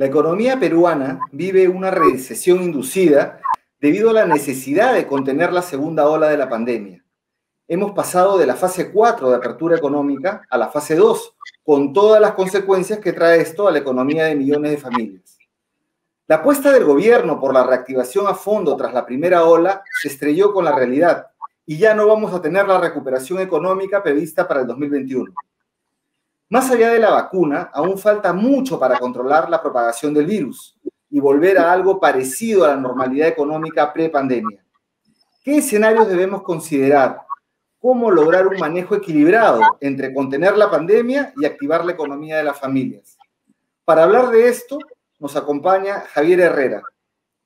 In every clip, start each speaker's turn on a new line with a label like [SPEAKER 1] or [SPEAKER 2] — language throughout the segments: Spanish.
[SPEAKER 1] La economía peruana vive una recesión inducida debido a la necesidad de contener la segunda ola de la pandemia. Hemos pasado de la fase 4 de apertura económica a la fase 2, con todas las consecuencias que trae esto a la economía de millones de familias. La apuesta del gobierno por la reactivación a fondo tras la primera ola se estrelló con la realidad y ya no vamos a tener la recuperación económica prevista para el 2021. Más allá de la vacuna, aún falta mucho para controlar la propagación del virus y volver a algo parecido a la normalidad económica pre-pandemia. ¿Qué escenarios debemos considerar? ¿Cómo lograr un manejo equilibrado entre contener la pandemia y activar la economía de las familias? Para hablar de esto, nos acompaña Javier Herrera,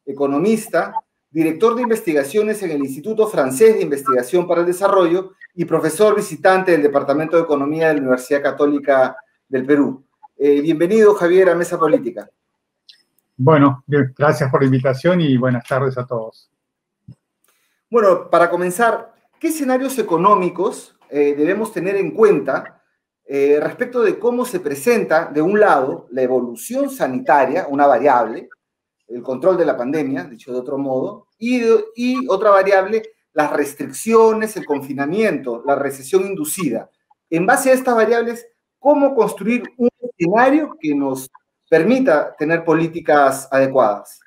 [SPEAKER 1] economista, director de investigaciones en el Instituto Francés de Investigación para el Desarrollo y profesor visitante del Departamento de Economía de la Universidad Católica del Perú. Bienvenido, Javier, a Mesa Política.
[SPEAKER 2] Bueno, gracias por la invitación y buenas tardes a todos.
[SPEAKER 1] Bueno, para comenzar, ¿qué escenarios económicos debemos tener en cuenta respecto de cómo se presenta, de un lado, la evolución sanitaria, una variable, el control de la pandemia, dicho de otro modo, y otra variable, las restricciones, el confinamiento, la recesión inducida? En base a estas variables, ¿cómo construir un escenario que nos permita tener políticas adecuadas?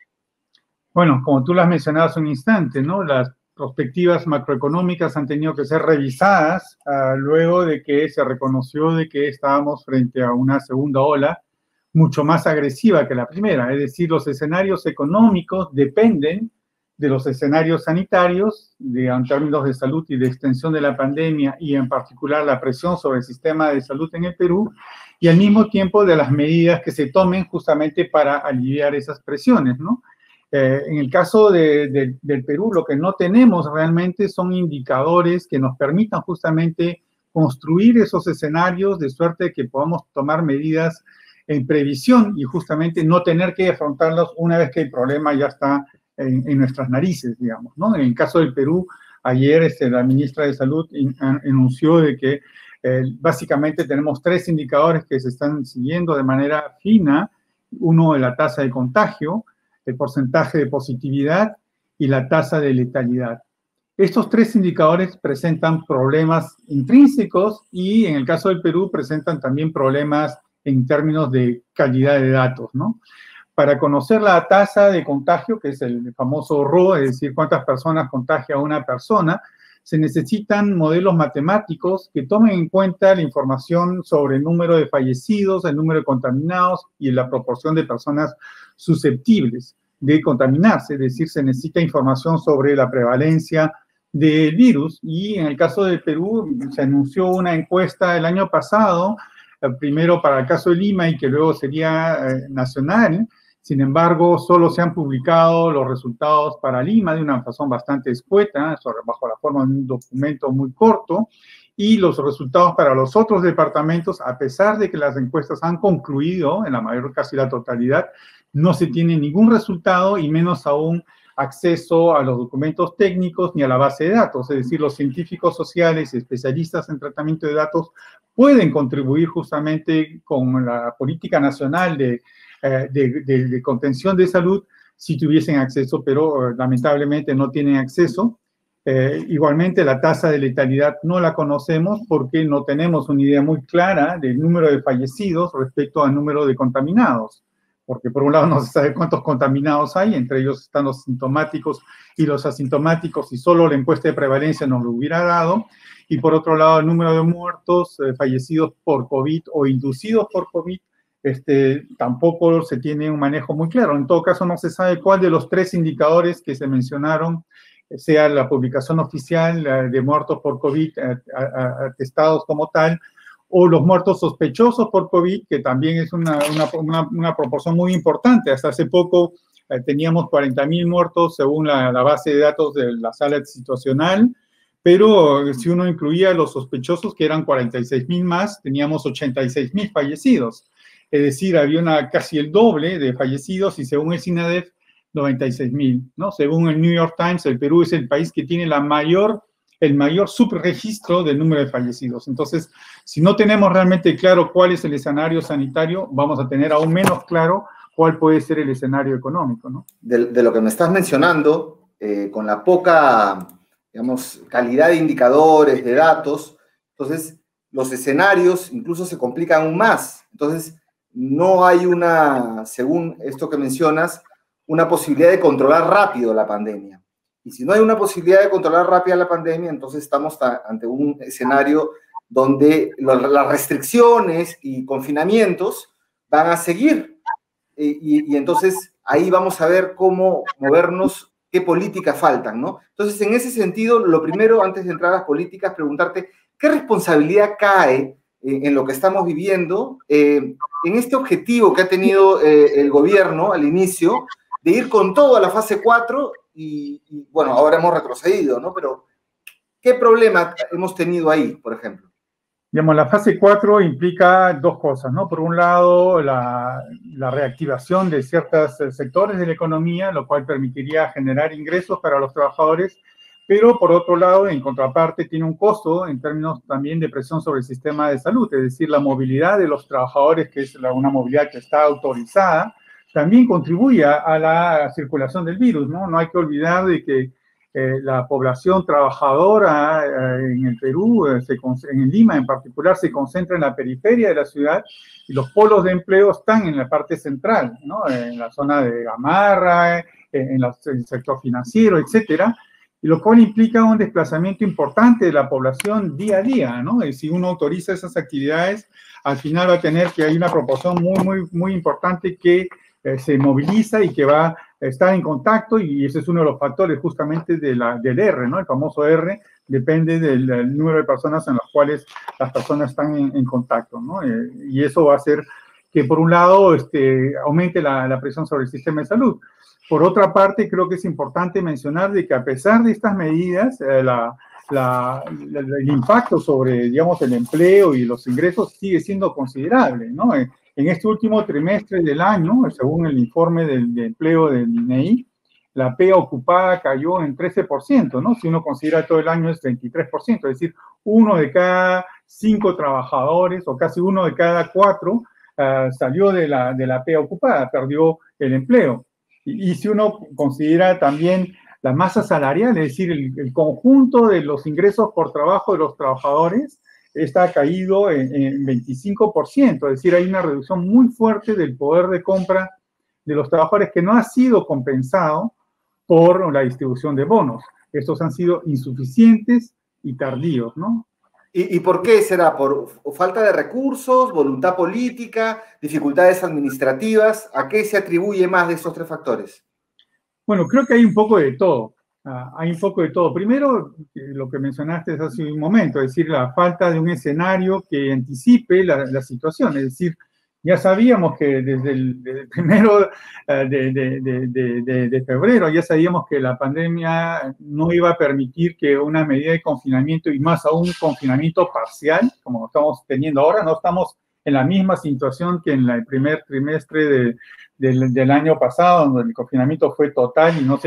[SPEAKER 2] Bueno, como tú lo has mencionado hace un instante, ¿no? Las perspectivas macroeconómicas han tenido que ser revisadas luego de que se reconoció de que estábamos frente a una segunda ola mucho más agresiva que la primera. Es decir, los escenarios económicos dependen de los escenarios sanitarios, en términos de salud y de extensión de la pandemia, y en particular la presión sobre el sistema de salud en el Perú, y al mismo tiempo de las medidas que se tomen justamente para aliviar esas presiones, ¿no? En el caso del Perú, lo que no tenemos realmente son indicadores que nos permitan justamente construir esos escenarios de suerte que podamos tomar medidas en previsión y justamente no tener que afrontarlos una vez que el problema ya está en nuestras narices, digamos, ¿no? En el caso del Perú, ayer la ministra de Salud anunció de que básicamente tenemos 3 indicadores que se están siguiendo de manera fina. Uno, la tasa de contagio, el porcentaje de positividad y la tasa de letalidad. Estos 3 indicadores presentan problemas intrínsecos y en el caso del Perú presentan también problemas en términos de calidad de datos, ¿no? Para conocer la tasa de contagio, que es el famoso RO, es decir, cuántas personas contagia una persona, se necesitan modelos matemáticos que tomen en cuenta la información sobre el número de fallecidos, el número de contaminados y la proporción de personas susceptibles de contaminarse. Es decir, se necesita información sobre la prevalencia del virus. Y en el caso del Perú, se anunció una encuesta el año pasado, primero para el caso de Lima y que luego sería nacional. Sin embargo, solo se han publicado los resultados para Lima de una razón bastante escueta, bajo la forma de un documento muy corto, y los resultados para los otros departamentos, a pesar de que las encuestas han concluido, en la mayor casi la totalidad, no se tiene ningún resultado y menos aún acceso a los documentos técnicos ni a la base de datos. Es decir, los científicos sociales y especialistas en tratamiento de datos pueden contribuir justamente con la política nacional de contención de salud si tuviesen acceso, pero lamentablemente no tienen acceso. Igualmente, la tasa de letalidad no la conocemos porque no tenemos una idea muy clara del número de fallecidos respecto al número de contaminados. Porque por un lado no se sabe cuántos contaminados hay, entre ellos están los sintomáticos y los asintomáticos, y solo la encuesta de prevalencia nos lo hubiera dado. Y por otro lado, el número de muertos fallecidos por COVID o inducidos por COVID, tampoco se tiene un manejo muy claro. En todo caso, no se sabe cuál de los 3 indicadores que se mencionaron, sea la publicación oficial de muertos por COVID atestados como tal, o los muertos sospechosos por COVID, que también es una proporción muy importante. Hasta hace poco teníamos 40.000 muertos según la base de datos de la sala situacional, pero si uno incluía los sospechosos, que eran 46.000 más, teníamos 86.000 fallecidos. Es decir, había casi el doble de fallecidos y según el SINADEF, 96.000, ¿no? Según el New York Times, el Perú es el país que tiene el mayor subregistro del número de fallecidos. Entonces, si no tenemos realmente claro cuál es el escenario sanitario, vamos a tener aún menos claro cuál puede ser el escenario económico, ¿no?
[SPEAKER 1] De lo que me estás mencionando, con la poca, digamos, calidad de indicadores, de datos, entonces los escenarios incluso se complican aún más. Entonces, no hay una, según esto que mencionas, una posibilidad de controlar rápido la pandemia. Y si no hay una posibilidad de controlar rápido la pandemia, entonces estamos ante un escenario donde las restricciones y confinamientos van a seguir. Y entonces ahí vamos a ver cómo movernos, qué políticas faltan, ¿no? Entonces, en ese sentido, lo primero, antes de entrar a las políticas, preguntarte, ¿qué responsabilidad cae en lo que estamos viviendo, en este objetivo que ha tenido el gobierno al inicio, de ir con todo a la fase 4 y bueno, ahora hemos retrocedido, ¿no? Pero, ¿qué problema hemos tenido ahí, por ejemplo?
[SPEAKER 2] Digamos, la fase 4 implica dos cosas, ¿no? Por un lado, la reactivación de ciertos sectores de la economía, lo cual permitiría generar ingresos para los trabajadores, pero por otro lado, en contraparte, tiene un costo en términos también de presión sobre el sistema de salud, es decir, la movilidad de los trabajadores, que es una movilidad que está autorizada, también contribuye a la circulación del virus, ¿no? No hay que olvidar de que la población trabajadora en el Perú, en Lima en particular, se concentra en la periferia de la ciudad y los polos de empleo están en la parte central, ¿no? En la zona de Gamarra, en el sector financiero, etcétera, y lo cual implica un desplazamiento importante de la población día a día, ¿no? Y si uno autoriza esas actividades, al final va a tener que hay una proporción muy importante que se moviliza y que va a estar en contacto, y ese es uno de los factores justamente del R, ¿no? El famoso R depende del número de personas en las cuales las personas están en contacto, ¿no? Y eso va a hacer que, por un lado, aumente la presión sobre el sistema de salud. Por otra parte, creo que es importante mencionar de que a pesar de estas medidas, el impacto sobre, digamos, el empleo y los ingresos sigue siendo considerable, ¿no? En este último trimestre del año, según el informe de empleo del INEI, la pega ocupada cayó en 13%, ¿no? Si uno considera todo el año es 23%, es decir, 1 de cada 5 trabajadores o casi 1 de cada 4 salió de la pega ocupada, perdió el empleo. Y si uno considera también la masa salarial, es decir, el conjunto de los ingresos por trabajo de los trabajadores, está caído en 25%, es decir, hay una reducción muy fuerte del poder de compra de los trabajadores que no ha sido compensado por la distribución de bonos. Estos han sido insuficientes y tardíos, ¿no?
[SPEAKER 1] ¿Y por qué será? ¿Por falta de recursos, voluntad política, dificultades administrativas? ¿A qué se atribuye más de estos tres factores?
[SPEAKER 2] Bueno, creo que hay un poco de todo. Hay un poco de todo. Primero, lo que mencionaste hace un momento, es decir, la falta de un escenario que anticipe la situación. Es decir, ya sabíamos que desde el primero de febrero, ya sabíamos que la pandemia no iba a permitir que una medida de confinamiento, y más aún un confinamiento parcial, como estamos teniendo ahora, no estamos en la misma situación que en el primer trimestre del año pasado, donde el confinamiento fue total y no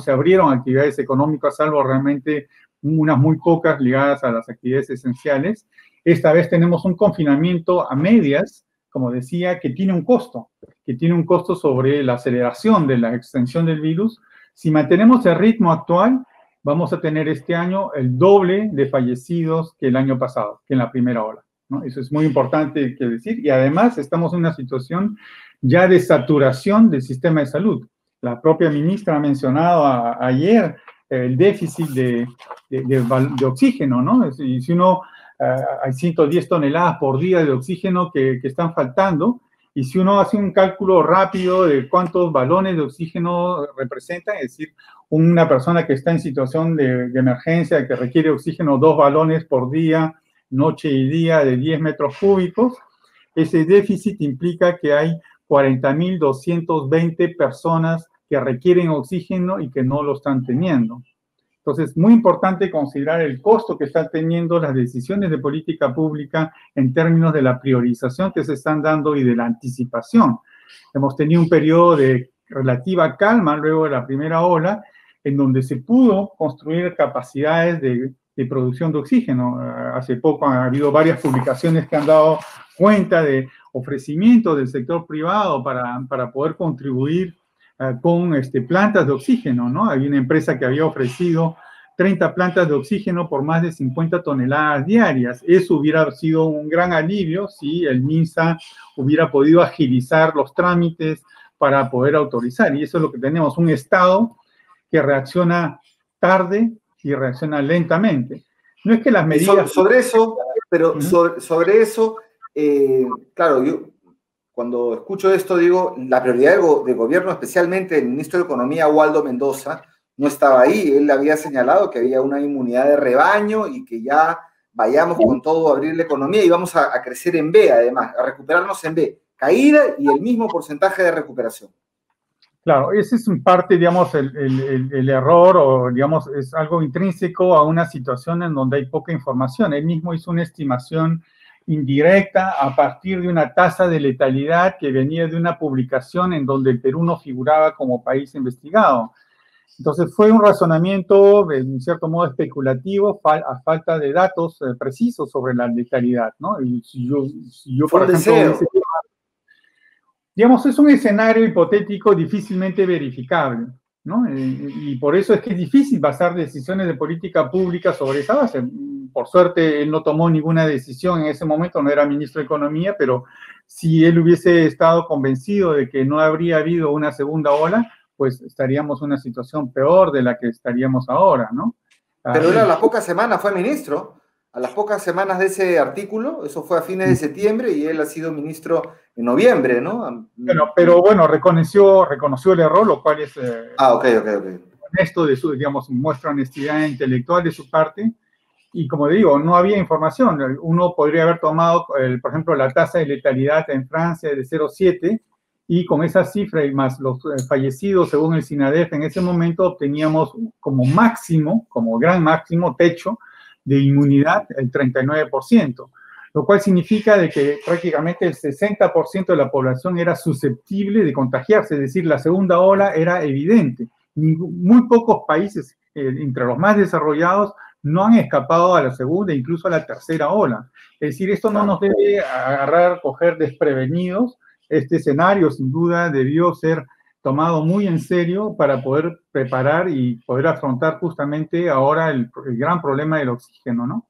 [SPEAKER 2] se abrieron actividades económicas, salvo realmente unas muy pocas ligadas a las actividades esenciales. Esta vez tenemos un confinamiento a medias, como decía, que tiene un costo sobre la aceleración de la extensión del virus. Si mantenemos el ritmo actual, vamos a tener este año el doble de fallecidos que el año pasado, que en la primera ola, ¿no? Eso es muy importante que decir, y además estamos en una situación ya de saturación del sistema de salud. La propia ministra ha mencionado ayer el déficit de oxígeno, ¿no? Y si uno, hay 110 toneladas por día de oxígeno que están faltando, y si uno hace un cálculo rápido de cuántos balones de oxígeno representan, es decir, una persona que está en situación de emergencia, que requiere oxígeno, 2 balones por día, noche y día, de 10 metros cúbicos, ese déficit implica que hay 40.220 personas que requieren oxígeno y que no lo están teniendo. Entonces, muy importante considerar el costo que están teniendo las decisiones de política pública en términos de la priorización que se están dando y de la anticipación. Hemos tenido un periodo de relativa calma luego de la primera ola, en donde se pudo construir capacidades de producción de oxígeno. Hace poco ha habido varias publicaciones que han dado cuenta de ofrecimiento del sector privado para poder contribuir con plantas de oxígeno, ¿no? Había una empresa que había ofrecido 30 plantas de oxígeno por más de 50 toneladas diarias. Eso hubiera sido un gran alivio si el MINSA hubiera podido agilizar los trámites para poder autorizar. Y eso es lo que tenemos, un Estado que reacciona tarde y reacciona lentamente. No es que las medidas...
[SPEAKER 1] Sobre eso, pero sobre eso, claro, yo cuando escucho esto digo, la prioridad del gobierno, especialmente el ministro de Economía, Waldo Mendoza, no estaba ahí. Él había señalado que había una inmunidad de rebaño y que ya vayamos con todo a abrir la economía y vamos a crecer en B, además, a recuperarnos en B. Caída y el mismo porcentaje de recuperación.
[SPEAKER 2] Claro, ese es en parte, digamos, el error, o digamos, es algo intrínseco a una situación en donde hay poca información. Él mismo hizo una estimación indirecta a partir de una tasa de letalidad que venía de una publicación en donde el Perú no figuraba como país investigado. Entonces fue un razonamiento, en cierto modo, especulativo, a falta de datos precisos sobre la letalidad, ¿no? Y si yo por ejemplo, digamos, es un escenario hipotético difícilmente verificable, ¿no? Y por eso es que es difícil basar decisiones de política pública sobre esa base. Por suerte, él no tomó ninguna decisión en ese momento, no era ministro de Economía, pero si él hubiese estado convencido de que no habría habido una segunda ola, pues estaríamos en una situación peor de la que estaríamos ahora, ¿no?
[SPEAKER 1] Pero él a las pocas semanas fue ministro, a las pocas semanas de ese artículo, eso fue a fines de septiembre y él ha sido ministro en noviembre, ¿no?
[SPEAKER 2] Bueno, pero bueno, reconoció el error, lo cual es
[SPEAKER 1] ok.
[SPEAKER 2] honesto de su, digamos, muestra honestidad intelectual de su parte. Y como digo, no había información. Uno podría haber tomado, por ejemplo, la tasa de letalidad en Francia de 0,7 y con esa cifra y más los fallecidos según el SINADEF en ese momento obteníamos como máximo, como gran máximo techo de inmunidad el 39%, lo cual significa de que prácticamente el 60% de la población era susceptible de contagiarse, es decir, la segunda ola era evidente. Muy pocos países, entre los más desarrollados, no han escapado a la segunda e incluso a la tercera ola. Es decir, esto no nos debe coger desprevenidos. Este escenario, sin duda, debió ser tomado muy en serio para poder preparar y poder afrontar justamente ahora el gran problema del oxígeno, ¿no?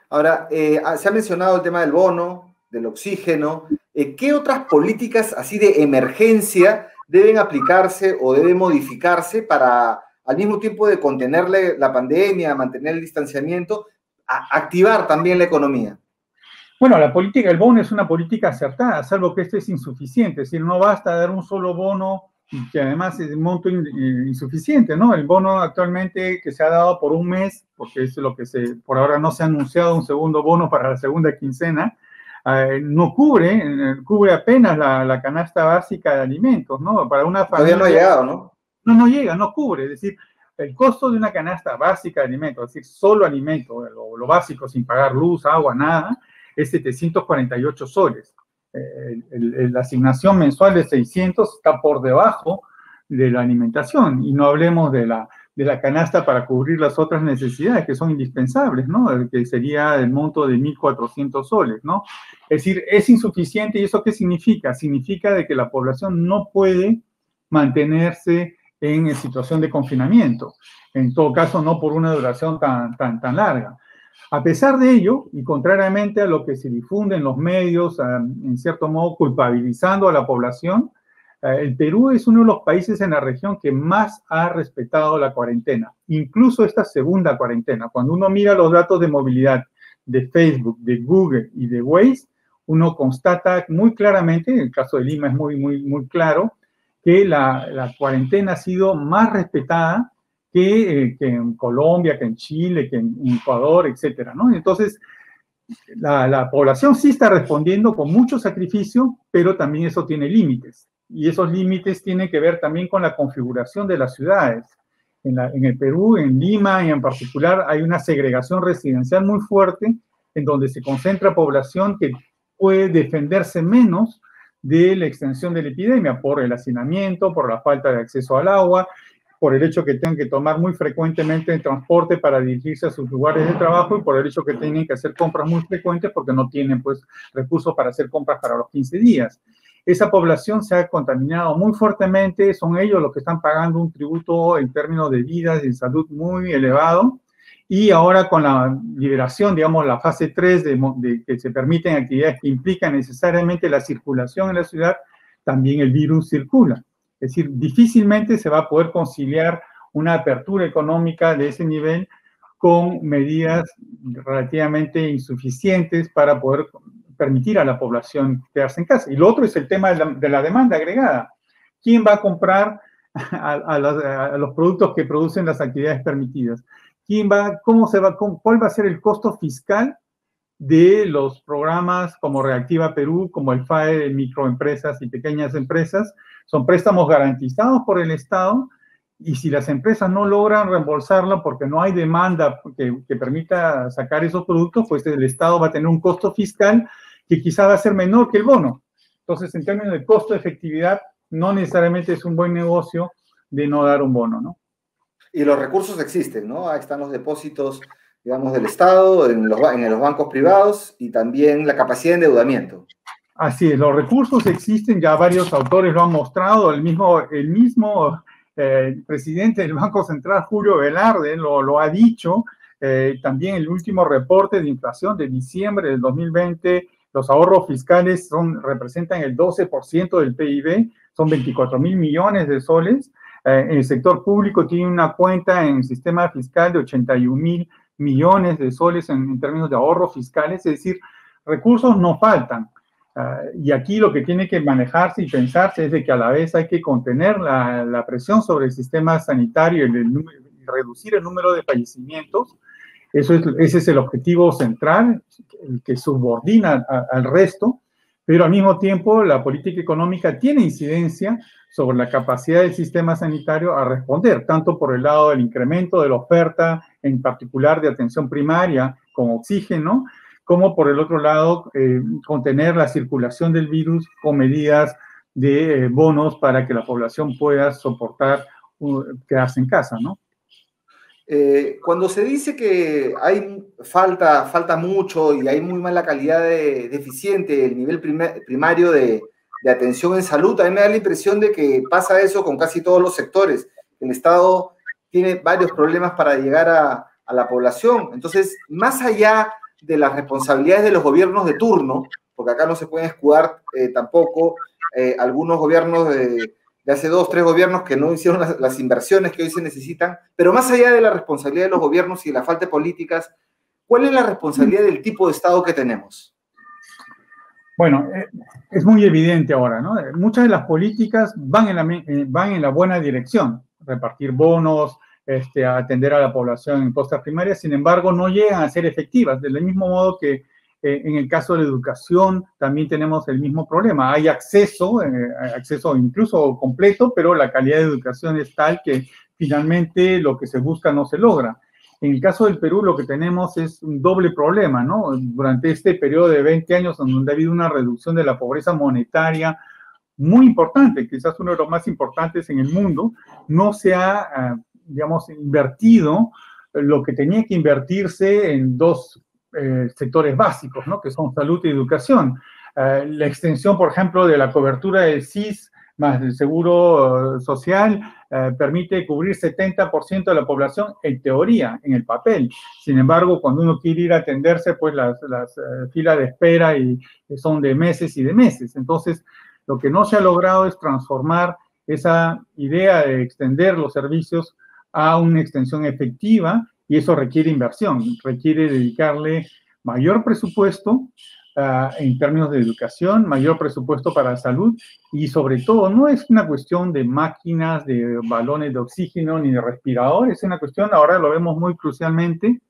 [SPEAKER 1] Ahora, se ha mencionado el tema del bono, del oxígeno. ¿Qué otras políticas así de emergencia deben aplicarse o deben modificarse para, al mismo tiempo de contenerle la pandemia, mantener el distanciamiento, activar también la economía?
[SPEAKER 2] Bueno, el bono es una política acertada, salvo que esto es insuficiente. Es decir, no basta dar un solo bono que además es de monto insuficiente, ¿no? El bono actualmente que se ha dado por un mes, porque es lo que por ahora no se ha anunciado un segundo bono para la segunda quincena, no cubre apenas la canasta básica de alimentos, ¿no? Para una familia...
[SPEAKER 1] Todavía no ha llegado, ¿no?
[SPEAKER 2] No llega, no cubre. Es decir, el costo de una canasta básica de alimentos, es decir, solo alimento, lo básico, sin pagar luz, agua, nada, es 748 soles. La asignación mensual de 600 está por debajo de la alimentación, y no hablemos de la canasta para cubrir las otras necesidades que son indispensables, ¿no? Que sería el monto de 1.400 soles, ¿no? Es decir, es insuficiente. ¿Y eso qué significa? Significa de que la población no puede mantenerse en situación de confinamiento, en todo caso no por una duración tan larga. A pesar de ello, y contrariamente a lo que se difunde en los medios, en cierto modo culpabilizando a la población, el Perú es uno de los países en la región que más ha respetado la cuarentena, incluso esta segunda cuarentena. Cuando uno mira los datos de movilidad de Facebook, de Google y de Waze, uno constata muy claramente, en el caso de Lima es muy claro, que la cuarentena ha sido más respetada que en Colombia, que en Chile, que en Ecuador, etcétera, ¿no? Entonces, la población sí está respondiendo con mucho sacrificio, pero también eso tiene límites. Y esos límites tienen que ver también con la configuración de las ciudades. En el Perú, en Lima y en particular, hay una segregación residencial muy fuerte en donde se concentra población que puede defenderse menos de la extensión de la epidemia por el hacinamiento, por la falta de acceso al agua, por el hecho que tengan que tomar muy frecuentemente el transporte para dirigirse a sus lugares de trabajo y por el hecho que tienen que hacer compras muy frecuentes porque no tienen pues recursos para hacer compras para los 15 días. Esa población se ha contaminado muy fuertemente, son ellos los que están pagando un tributo en términos de vida y de salud muy elevado, y ahora con la liberación, digamos, la fase 3 de que se permiten actividades que implican necesariamente la circulación en la ciudad, también el virus circula. Es decir, difícilmente se va a poder conciliar una apertura económica de ese nivel con medidas relativamente insuficientes para poder permitir a la población quedarse en casa. Y lo otro es el tema de la demanda agregada. ¿Quién va a comprar a los productos que producen las actividades permitidas? ¿Cuál va a ser el costo fiscal de los programas como Reactiva Perú, como el FAE de microempresas y pequeñas empresas? Son préstamos garantizados por el Estado, y si las empresas no logran reembolsarlo porque no hay demanda que permita sacar esos productos, pues el Estado va a tener un costo fiscal que quizá va a ser menor que el bono. Entonces, en términos de costo-efectividad, no necesariamente es un buen negocio de no dar un bono, ¿no?
[SPEAKER 1] Y los recursos existen, ¿no? Ahí están los depósitos, digamos, del Estado, en los bancos privados, y también la capacidad de endeudamiento.
[SPEAKER 2] Así es, los recursos existen, ya varios autores lo han mostrado, el mismo presidente del Banco Central, Julio Velarde, lo ha dicho. También el último reporte de inflación de diciembre del 2020, los ahorros fiscales representan el 12% del PIB, son 24.000 millones de soles. El sector público tiene una cuenta en el sistema fiscal de 81.000 millones de soles en términos de ahorros fiscales, es decir, recursos no faltan. Y aquí lo que tiene que manejarse y pensarse es de que a la vez hay que contener la presión sobre el sistema sanitario y reducir el número de fallecimientos. Ese es el objetivo central, el que subordina al resto, pero al mismo tiempo la política económica tiene incidencia sobre la capacidad del sistema sanitario a responder, tanto por el lado del incremento de la oferta, en particular de atención primaria con oxígeno, como por el otro lado contener la circulación del virus con medidas de bonos para que la población pueda soportar quedarse en casa, ¿no?
[SPEAKER 1] Cuando se dice que falta mucho y hay muy mala calidad deficiente el nivel primario de atención en salud, a mí me da la impresión de que pasa eso con casi todos los sectores. El Estado tiene varios problemas para llegar a la población. Entonces, más allá de las responsabilidades de los gobiernos de turno, porque acá no se pueden escudar tampoco algunos gobiernos de hace 2, 3 gobiernos que no hicieron las inversiones que hoy se necesitan, pero más allá de la responsabilidad de los gobiernos y de la falta de políticas, ¿cuál es la responsabilidad del tipo de Estado que tenemos?
[SPEAKER 2] Bueno, es muy evidente ahora, ¿no? Muchas de las políticas van en la buena dirección, repartir bonos, atender a la población en costas primarias, sin embargo, no llegan a ser efectivas, del mismo modo que en el caso de la educación también tenemos el mismo problema. Hay acceso incluso completo, pero la calidad de educación es tal que finalmente lo que se busca no se logra. En el caso del Perú lo que tenemos es un doble problema, ¿no? Durante este periodo de 20 años en donde ha habido una reducción de la pobreza monetaria muy importante, quizás uno de los más importantes en el mundo, no se ha, digamos, invertido lo que tenía que invertirse en dos sectores básicos, ¿no? Que son salud y educación. La extensión, por ejemplo, de la cobertura del SIS más el seguro social permite cubrir 70% de la población en teoría, en el papel. Sin embargo, cuando uno quiere ir a atenderse, pues las filas de espera son de meses y de meses. Entonces, lo que no se ha logrado es transformar esa idea de extender los servicios a una extensión efectiva, y eso requiere inversión, requiere dedicarle mayor presupuesto en términos de educación, mayor presupuesto para salud, y sobre todo no es una cuestión de máquinas, de balones de oxígeno ni de respiradores, es una cuestión, ahora lo vemos muy crucialmente,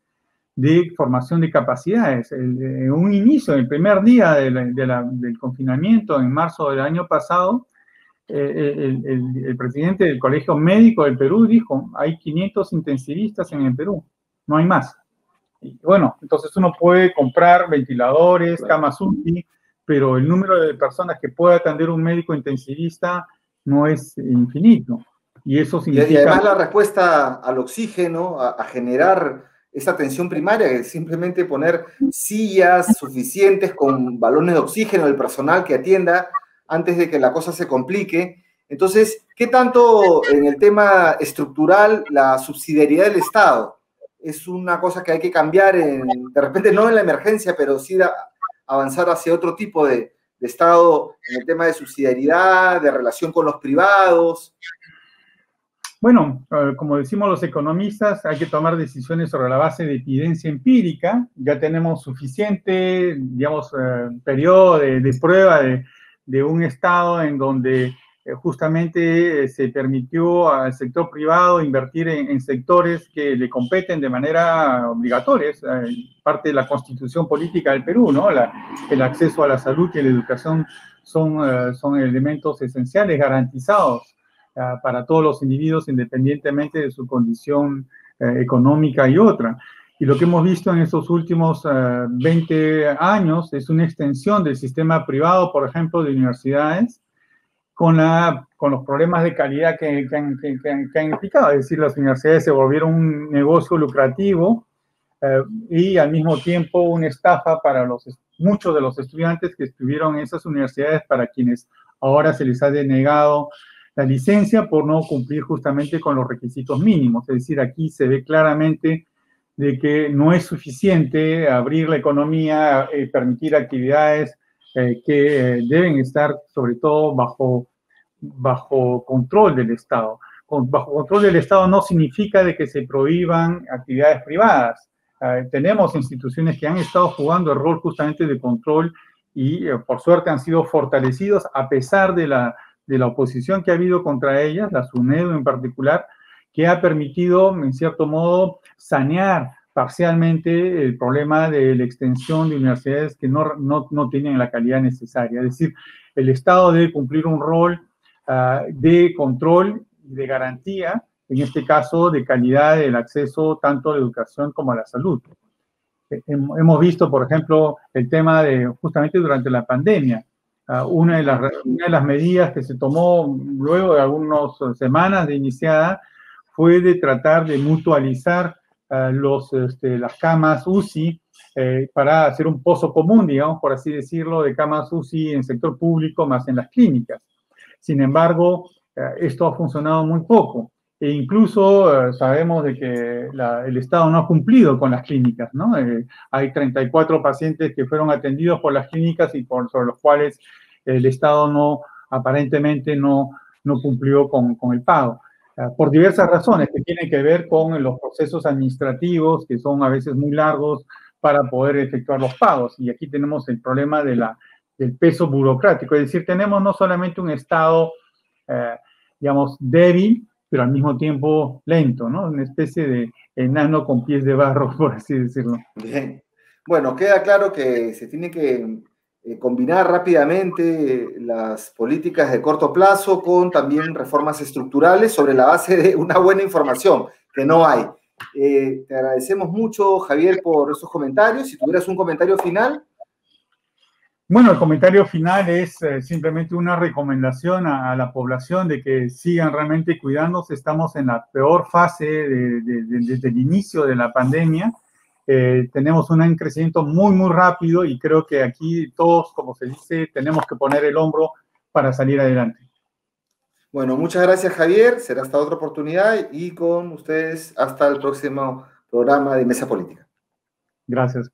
[SPEAKER 2] de formación de capacidades. En un inicio, el primer día del confinamiento, en marzo del año pasado, el presidente del Colegio Médico del Perú dijo, hay 500 intensivistas en el Perú, no hay más. Y bueno, entonces uno puede comprar ventiladores, camas UCI, pero el número de personas que puede atender un médico intensivista no es infinito. Y eso
[SPEAKER 1] Y
[SPEAKER 2] significa...
[SPEAKER 1] además la respuesta al oxígeno, a generar esa atención primaria, que es simplemente poner sillas suficientes con balones de oxígeno, el personal que atienda antes de que la cosa se complique. Entonces, ¿qué tanto en el tema estructural la subsidiariedad del Estado es una cosa que hay que cambiar, de repente no en la emergencia, pero sí avanzar hacia otro tipo de Estado en el tema de subsidiariedad, de relación con los privados?
[SPEAKER 2] Bueno, como decimos los economistas, hay que tomar decisiones sobre la base de evidencia empírica. Ya tenemos suficiente, digamos, periodo de prueba de un estado en donde justamente se permitió al sector privado invertir en sectores que le competen de manera obligatoria. Es parte de la constitución política del Perú, ¿no? El acceso a la salud y a la educación son elementos esenciales garantizados para todos los individuos independientemente de su condición económica y otra. Y lo que hemos visto en estos últimos 20 años es una extensión del sistema privado, por ejemplo, de universidades, con los problemas de calidad que han implicado. Es decir, las universidades se volvieron un negocio lucrativo y al mismo tiempo una estafa para muchos de los estudiantes que estuvieron en esas universidades, para quienes ahora se les ha denegado la licencia por no cumplir justamente con los requisitos mínimos. Es decir, aquí se ve claramente de que no es suficiente abrir la economía, permitir actividades que deben estar sobre todo bajo control del Estado. Bajo control del Estado no significa de que se prohíban actividades privadas. Tenemos instituciones que han estado jugando el rol justamente de control y por suerte han sido fortalecidos a pesar de la oposición que ha habido contra ellas, la SUNEDU en particular, que ha permitido, en cierto modo, sanear parcialmente el problema de la extensión de universidades que no tienen la calidad necesaria. Es decir, el Estado debe cumplir un rol de control y de garantía, en este caso de calidad del acceso tanto a la educación como a la salud. Hemos visto, por ejemplo, el tema de justamente durante la pandemia. Una de las medidas que se tomó luego de algunas semanas de iniciada fue de tratar de mutualizar las camas UCI para hacer un pozo común, digamos, por así decirlo, de camas UCI en el sector público más en las clínicas. Sin embargo, esto ha funcionado muy poco. E incluso sabemos de que el Estado no ha cumplido con las clínicas, ¿no? Hay 34 pacientes que fueron atendidos por las clínicas y sobre los cuales el Estado aparentemente no cumplió con el pago. Por diversas razones que tienen que ver con los procesos administrativos, que son a veces muy largos para poder efectuar los pagos. Y aquí tenemos el problema del peso burocrático. Es decir, tenemos no solamente un Estado, digamos, débil, pero al mismo tiempo lento, ¿no? Una especie de enano con pies de barro, por así decirlo.
[SPEAKER 1] Bien. Bueno, queda claro que se tiene que combinar rápidamente las políticas de corto plazo con también reformas estructurales sobre la base de una buena información, que no hay. Te agradecemos mucho, Javier, por esos comentarios. Si tuvieras un comentario final.
[SPEAKER 2] Bueno, el comentario final es simplemente una recomendación a la población de que sigan realmente cuidándose. Estamos en la peor fase desde el inicio de la pandemia. Tenemos un crecimiento muy, muy rápido y creo que aquí todos, como se dice, tenemos que poner el hombro para salir adelante.
[SPEAKER 1] Bueno, muchas gracias, Javier. Será hasta otra oportunidad y con ustedes hasta el próximo programa de Mesa Política.
[SPEAKER 2] Gracias.